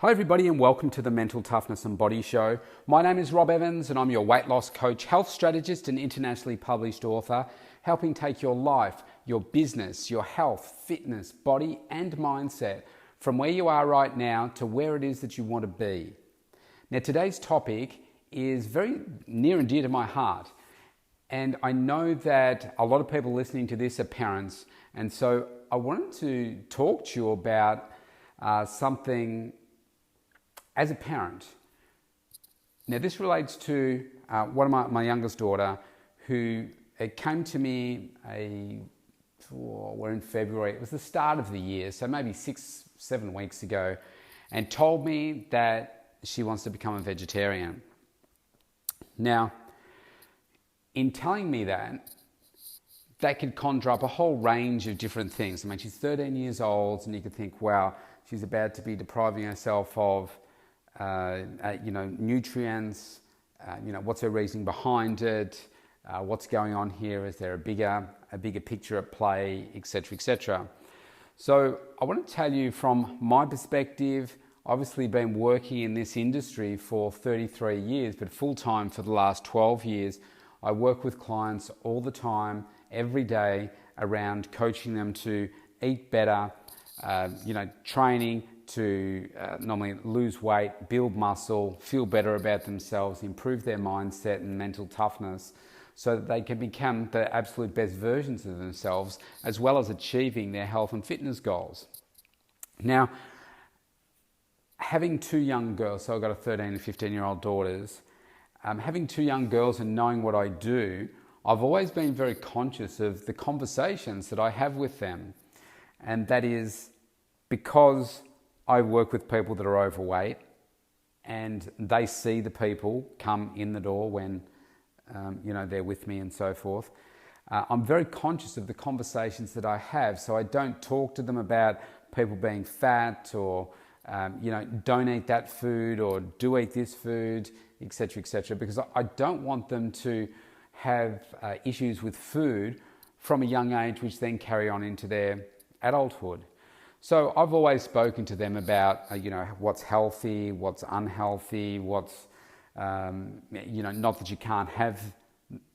Hi everybody and welcome to the Mental Toughness and Body Show. My name is Rob Evans and I'm your weight loss coach, health strategist and internationally published author, helping take your life, your business, your health, fitness, body and mindset from where you are right now to where it is that you want to be. Now today's topic is very near and dear to my heart, and I know that a lot of people listening to this are parents, and so I wanted to talk to you about something as a parent. Now this relates to one of my youngest daughter, who came to me we're in February, it was the start of the year, so maybe 6-7 weeks ago, and told me that she wants to become a vegetarian. Now, in telling me that could conjure up a whole range of different things. I mean, she's 13 years old, and you could think, wow, she's about to be depriving herself of nutrients, what's her reasoning behind it, what's going on here, is there a bigger picture at play, etc., etc. So I want to tell you from my perspective, obviously been working in this industry for 33 years, but full-time for the last 12 years. I work with clients all the time, every day, around coaching them to eat better, training to normally lose weight, build muscle, feel better about themselves, improve their mindset and mental toughness so that they can become the absolute best versions of themselves, as well as achieving their health and fitness goals. Now, having two young girls, so I've got a 13 and 15-year-old daughters, having two young girls and knowing what I do, I've always been very conscious of the conversations that I have with them. And that is because I work with people that are overweight, and they see the people come in the door when they're with me and so forth. I'm very conscious of the conversations that I have, so I don't talk to them about people being fat or don't eat that food or do eat this food, etc., because I don't want them to have issues with food from a young age, which then carry on into their adulthood. So I've always spoken to them about, what's healthy, what's unhealthy, what's, not that you can't have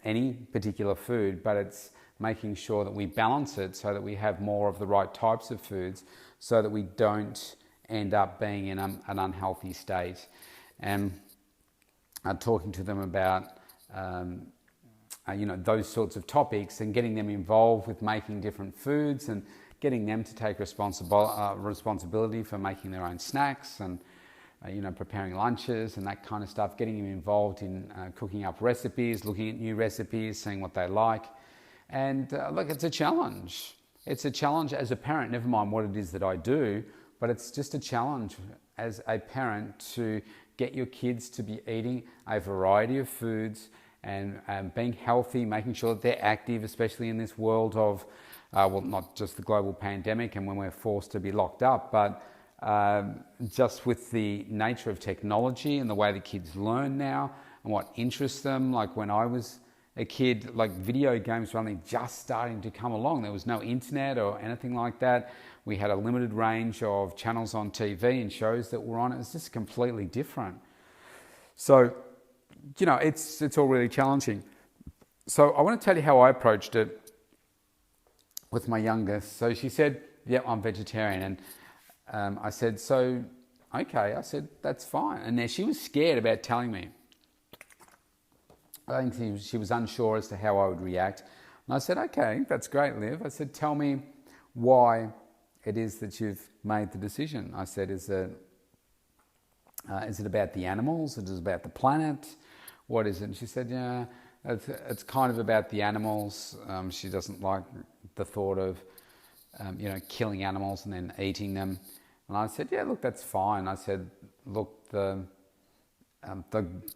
any particular food, but it's making sure that we balance it so that we have more of the right types of foods so that we don't end up being in an unhealthy state. And talking to them about, those sorts of topics and getting them involved with making different foods and getting them to take responsibility for making their own snacks and preparing lunches and that kind of stuff, getting them involved in cooking up recipes, looking at new recipes, seeing what they like. And look, it's a challenge. It's a challenge as a parent, never mind what it is that I do, but it's just a challenge as a parent to get your kids to be eating a variety of foods and being healthy, making sure that they're active, especially in this world of not just the global pandemic and when we're forced to be locked up, but just with the nature of technology and the way the kids learn now and what interests them. Like when I was a kid, like video games were only just starting to come along. There was no internet or anything like that. We had a limited range of channels on TV and shows that were on. It was just completely different. So, it's all really challenging. So I want to tell you how I approached it with my youngest. So she said, yeah, I'm vegetarian. And I said, so, okay. I said, that's fine. And now she was scared about telling me. I think she was unsure as to how I would react. And I said, okay, that's great, Liv. I said, tell me why it is that you've made the decision. I said, is it about the animals? Is it about the planet? What is it? And she said, yeah, it's kind of about the animals. She doesn't like the thought of, killing animals and then eating them. And I said, yeah, look, that's fine. I said, look, the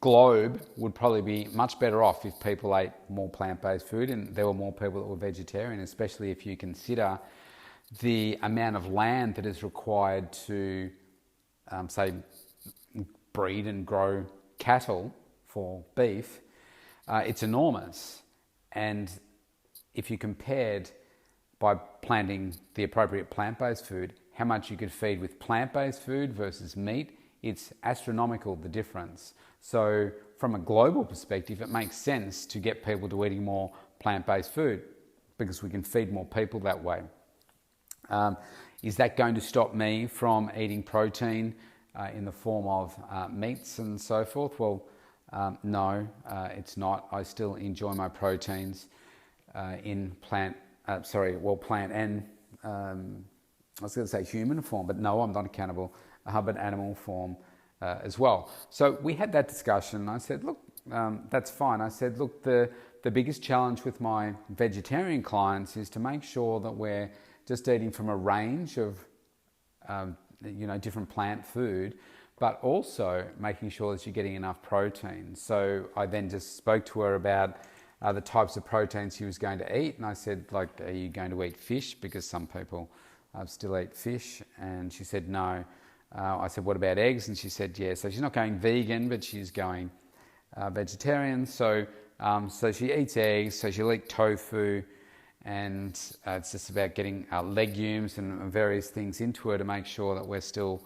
globe would probably be much better off if people ate more plant-based food and there were more people that were vegetarian, especially if you consider the amount of land that is required to, say, breed and grow cattle for beef. It's enormous. And if you compared by planting the appropriate plant-based food, how much you could feed with plant-based food versus meat it's astronomical, the difference. So from a global perspective, it makes sense to get people to eating more plant-based food because we can feed more people that way. Is that going to stop me from eating protein in the form of meats and so forth? Well, no, it's not. I still enjoy my proteins in plant and I was going to say human form, but no, I'm not a cannibal, but animal form as well. So we had that discussion. I said, look, that's fine. I said, look, the biggest challenge with my vegetarian clients is to make sure that we're just eating from a range of different plant food, but also making sure that you're getting enough protein. So I then just spoke to her about the types of proteins she was going to eat, and I said, like, are you going to eat fish? Because some people still eat fish, and she said no. I said, what about eggs? And she said yes. So she's not going vegan, but she's going vegetarian. So she eats eggs, so she'll eat tofu, and it's just about getting legumes and various things into her to make sure that we're still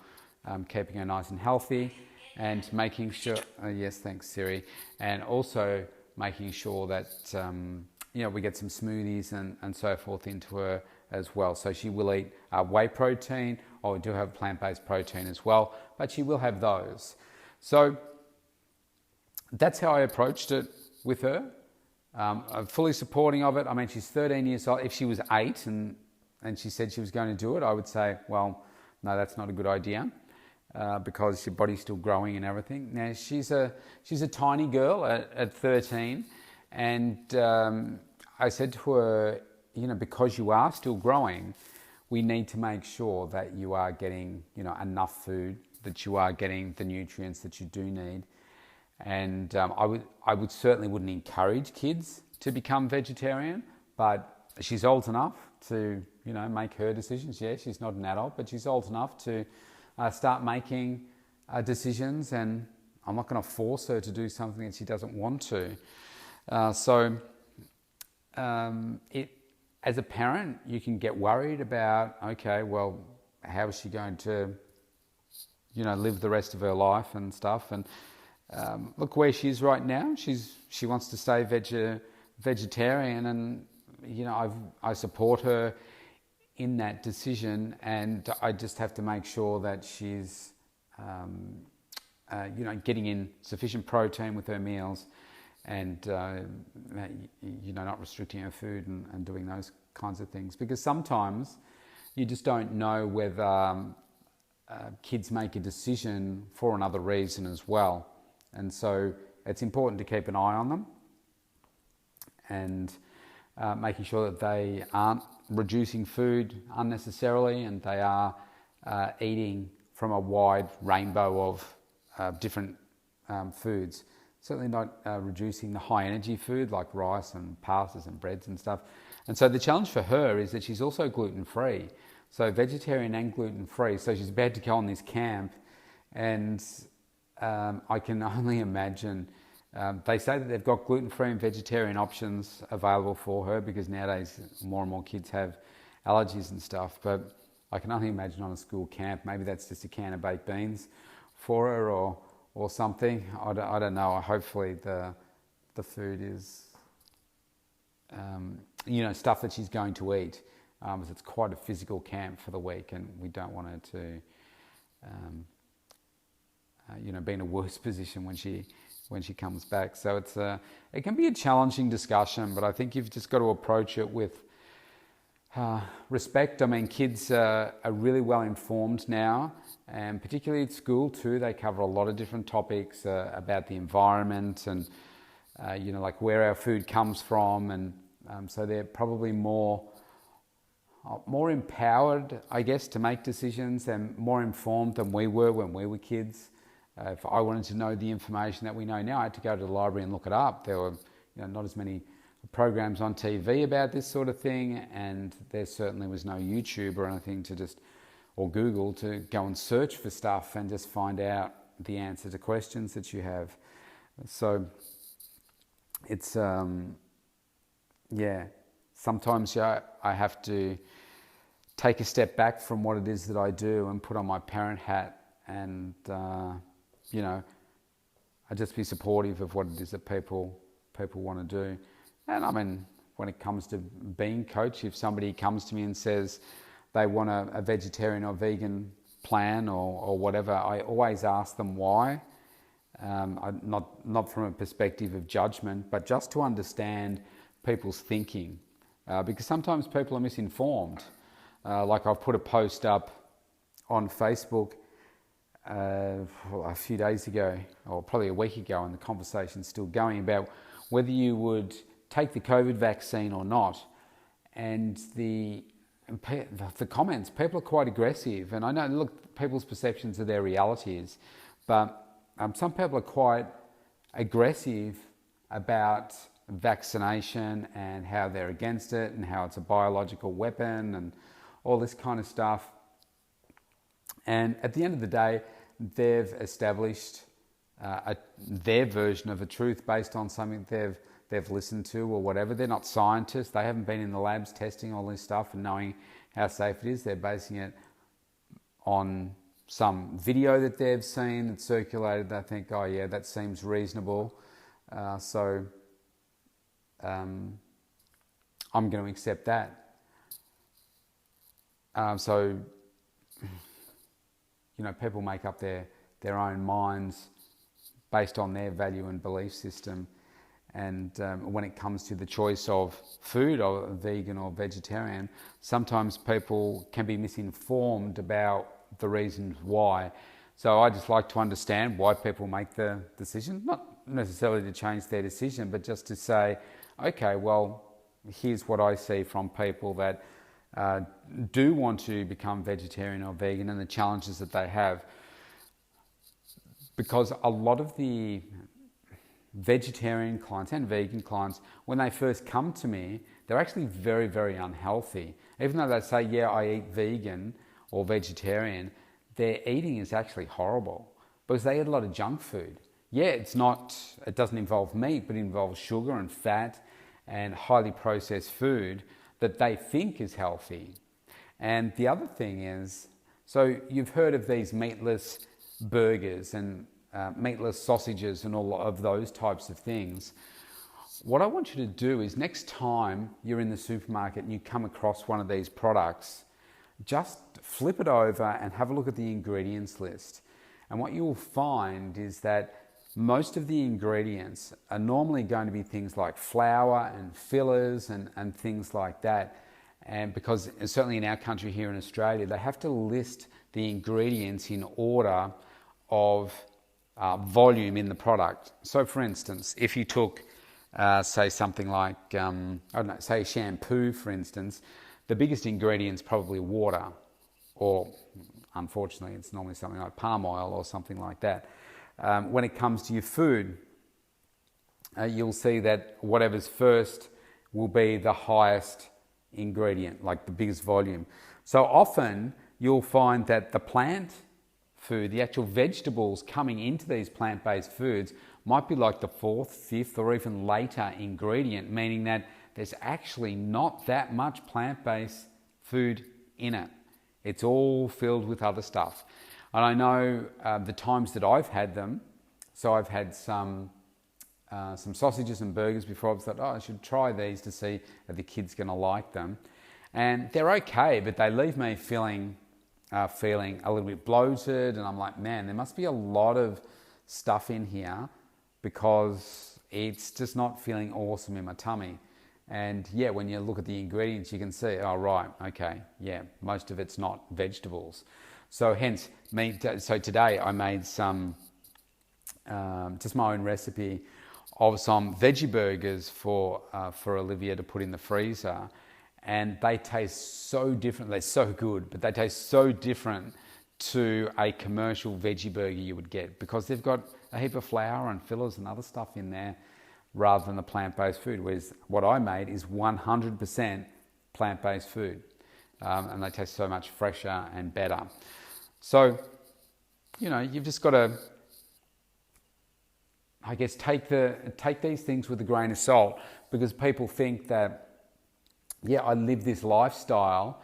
keeping her nice and healthy, and making sure, yes, thanks Siri, and also making sure that we get some smoothies and so forth into her as well. So she will eat whey protein, or we do have plant-based protein as well, but she will have those. So that's how I approached it with her. I'm fully supporting of it. I mean, she's 13 years old. If she was 8 and she said she was going to do it, I would say, well, no, that's not a good idea because your body's still growing and everything. Now, she's a tiny girl at 13, and I said to her, because you are still growing, we need to make sure that you are getting, enough food, that you are getting the nutrients that you do need. And I would certainly wouldn't encourage kids to become vegetarian, but she's old enough to, make her decisions. Yeah, she's not an adult, but she's old enough to start making decisions, and I'm not going to force her to do something that she doesn't want to. As a parent, you can get worried about, okay, well, how is she going to, live the rest of her life and stuff, and look where she is right now. She wants to stay vegetarian, and I support her in that decision, and I just have to make sure that she's getting in sufficient protein with her meals, and not restricting her food and doing those kinds of things, because sometimes you just don't know whether kids make a decision for another reason as well. And so it's important to keep an eye on them and making sure that they aren't reducing food unnecessarily, and they are eating from a wide rainbow of different foods. Certainly not reducing the high energy food like rice and pastas and breads and stuff. And so the challenge for her is that she's also gluten-free. So vegetarian and gluten-free. So she's about to go on this camp, and I can only imagine, they say that they've got gluten-free and vegetarian options available for her, because nowadays more and more kids have allergies and stuff, but I can only imagine on a school camp, maybe that's just a can of baked beans for her or something. I don't know. Hopefully the food is, stuff that she's going to eat, because it's quite a physical camp for the week, and we don't want her to be in a worse position when she comes back. So it can be a challenging discussion, but I think you've just got to approach it with respect. I mean, kids are really well informed now, and particularly at school too. They cover a lot of different topics about the environment and like where our food comes from, and so they're probably more empowered, I guess, to make decisions, and more informed than we were when we were kids. If I wanted to know the information that we know now, I had to go to the library and look it up. There were not as many programs on TV about this sort of thing, and there certainly was no YouTube or anything or Google to go and search for stuff and just find out the answer to questions that you have. So it's, sometimes I have to take a step back from what it is that I do and put on my parent hat and you know, I just be supportive of what it is that people want to do. And I mean, when it comes to being coach, if somebody comes to me and says they want a vegetarian or vegan plan or whatever, I always ask them why. Not from a perspective of judgment, but just to understand people's thinking, because sometimes people are misinformed. Like I've put a post up on Facebook a few days ago, or probably a week ago, and the conversation's still going about whether you would take the COVID vaccine or not. And the comments, people are quite aggressive. And I know, look, people's perceptions of their realities, but some people are quite aggressive about vaccination and how they're against it and how it's a biological weapon and all this kind of stuff. And at the end of the day, they've established their version of a truth based on something they've listened to or whatever. They're not scientists. They haven't been in the labs testing all this stuff and knowing how safe it is. They're basing it on some video that they've seen that circulated. They think, oh yeah, that seems reasonable. So I'm going to accept that. So, you know, people make up their own minds based on their value and belief system. And when it comes to the choice of food, or vegan or vegetarian, sometimes people can be misinformed about the reasons why. So I just like to understand why people make the decision, not necessarily to change their decision, but just to say, okay, well, here's what I see from people that do want to become vegetarian or vegan and the challenges that they have. Because a lot of the vegetarian clients and vegan clients, when they first come to me, they're actually very, very unhealthy. Even though they say, yeah, I eat vegan or vegetarian, their eating is actually horrible because they eat a lot of junk food. Yeah, it doesn't involve meat, but it involves sugar and fat and highly processed food that they think is healthy. And the other thing is, so you've heard of these meatless burgers and meatless sausages and all of those types of things. What I want you to do is next time you're in the supermarket and you come across one of these products, just flip it over and have a look at the ingredients list. And what you'll find is that most of the ingredients are normally going to be things like flour and fillers and things like that. And because certainly in our country here in Australia, they have to list the ingredients in order of volume in the product. So for instance, if you took, say something like, I don't know, say shampoo for instance, the biggest ingredient's probably water, or unfortunately it's normally something like palm oil or something like that. When it comes to your food, you'll see that whatever's first will be the highest ingredient, like the biggest volume. So often you'll find that the plant food, the actual vegetables coming into these plant-based foods might be like the fourth, fifth, or even later ingredient, meaning that there's actually not that much plant-based food in it. It's all filled with other stuff. And I know the times that I've had them, so I've had some sausages and burgers before. I thought, I should try these to see if the kid's going to like them. And they're okay, but they leave me feeling a little bit bloated. And I'm like, man, there must be a lot of stuff in here because it's just not feeling awesome in my tummy. And yeah, when you look at the ingredients, you can see, oh, right, okay, yeah, most of it's not vegetables. So hence, so today I made some, just my own recipe of some veggie burgers for Olivia to put in the freezer. And they taste so different. They're so good, but they taste so different to a commercial veggie burger you would get because they've got a heap of flour and fillers and other stuff in there rather than the plant-based food, whereas what I made is 100% plant-based food. And they taste so much fresher and better. So, you know, you've just got to, I guess, take these things with a grain of salt, because people think that, yeah, I live this lifestyle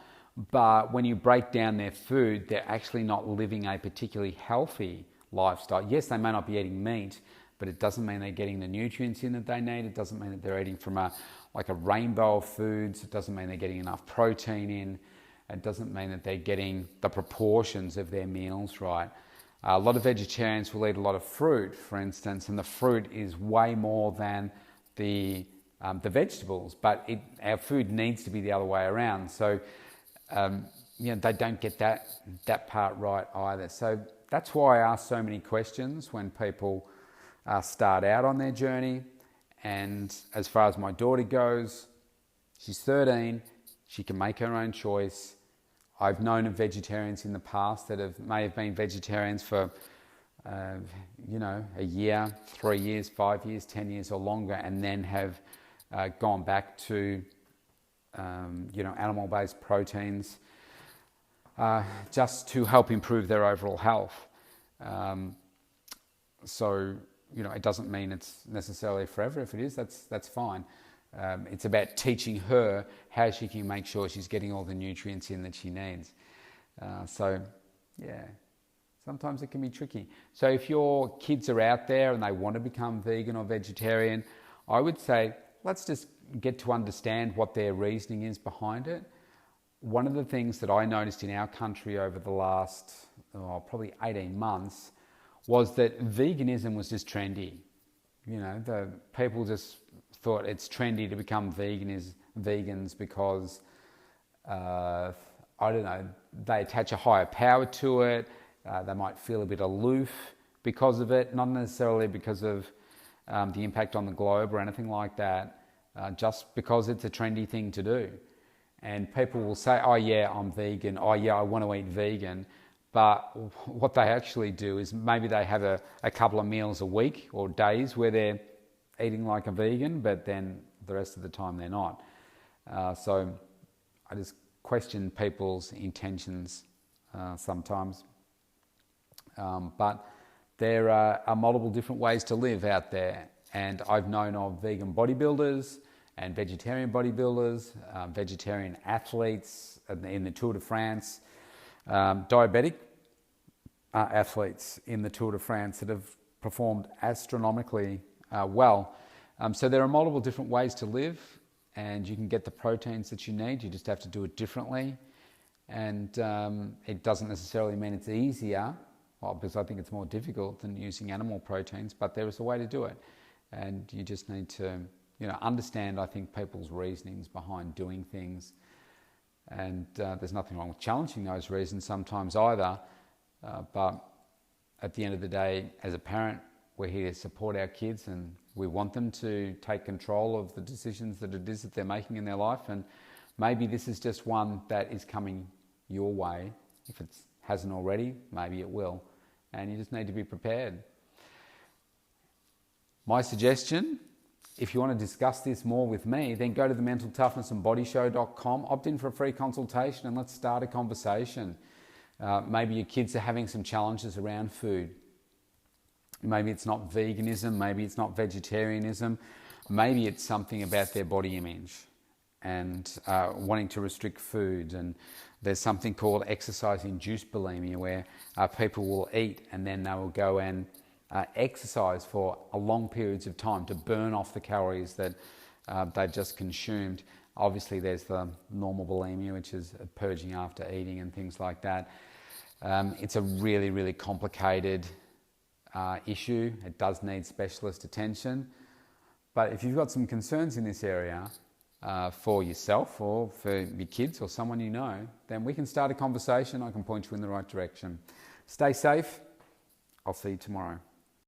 But when you break down their food, they're actually not living a particularly healthy lifestyle. Yes, they may not be eating meat, but it doesn't mean they're getting the nutrients in that they need. It doesn't mean that they're eating from a rainbow of foods. It doesn't mean they're getting enough protein in. It doesn't mean that they're getting the proportions of their meals right. A lot of vegetarians will eat a lot of fruit, for instance, and the fruit is way more than the vegetables, but our food needs to be the other way around. So, they don't get that part right either. So that's why I ask so many questions when people start out on their journey. And as far as my daughter goes, she's 13, she can make her own choice. I've known of vegetarians in the past that may have been vegetarians for, a year, 3 years, 5 years, 10 years or longer, and then have gone back to, animal-based proteins just to help improve their overall health. It doesn't mean it's necessarily forever. If it is, that's fine. It's about teaching her how she can make sure she's getting all the nutrients in that she needs. Sometimes it can be tricky. So if your kids are out there and they want to become vegan or vegetarian, I would say let's just get to understand what their reasoning is behind it. One of the things that I noticed in our country over the last probably 18 months was that veganism was just trendy. The people just thought it's trendy to become vegans because, they attach a higher power to it. They might feel a bit aloof because of it, not necessarily because of the impact on the globe or anything like that, just because it's a trendy thing to do. And people will say, oh yeah, I'm vegan. Oh yeah, I want to eat vegan. But what they actually do is maybe they have a couple of meals a week or days where they're eating like a vegan, but then the rest of the time they're not. So I just question people's intentions sometimes. But there are multiple different ways to live out there. And I've known of vegan bodybuilders and vegetarian bodybuilders, vegetarian athletes in the Tour de France, diabetic athletes in the Tour de France that have performed astronomically well. So there are multiple different ways to live, and you can get the proteins that you need. You just have to do it differently. And it doesn't necessarily mean it's easier, because I think it's more difficult than using animal proteins, but there is a way to do it. And you just need to understand, I think, people's reasonings behind doing things. And there's nothing wrong with challenging those reasons sometimes either. But at the end of the day, as a parent, we're here to support our kids, and we want them to take control of the decisions that it is that they're making in their life. And maybe this is just one that is coming your way. If it hasn't already, maybe it will. And you just need to be prepared. My suggestion, if you want to discuss this more with me, then go to thementaltoughnessandbodyshow.com, opt in for a free consultation, and let's start a conversation. Maybe your kids are having some challenges around food. Maybe it's not veganism, maybe it's not vegetarianism, maybe it's something about their body image and wanting to restrict food. And there's something called exercise-induced bulimia, where people will eat and then they will go and exercise for a long periods of time to burn off the calories that they've just consumed. Obviously there's the normal bulimia, which is purging after eating and things like that. It's a really, really complicated issue. It does need specialist attention. But if you've got some concerns in this area for yourself or for your kids or someone you know, then we can start a conversation. I can point you in the right direction. Stay safe. I'll see you tomorrow.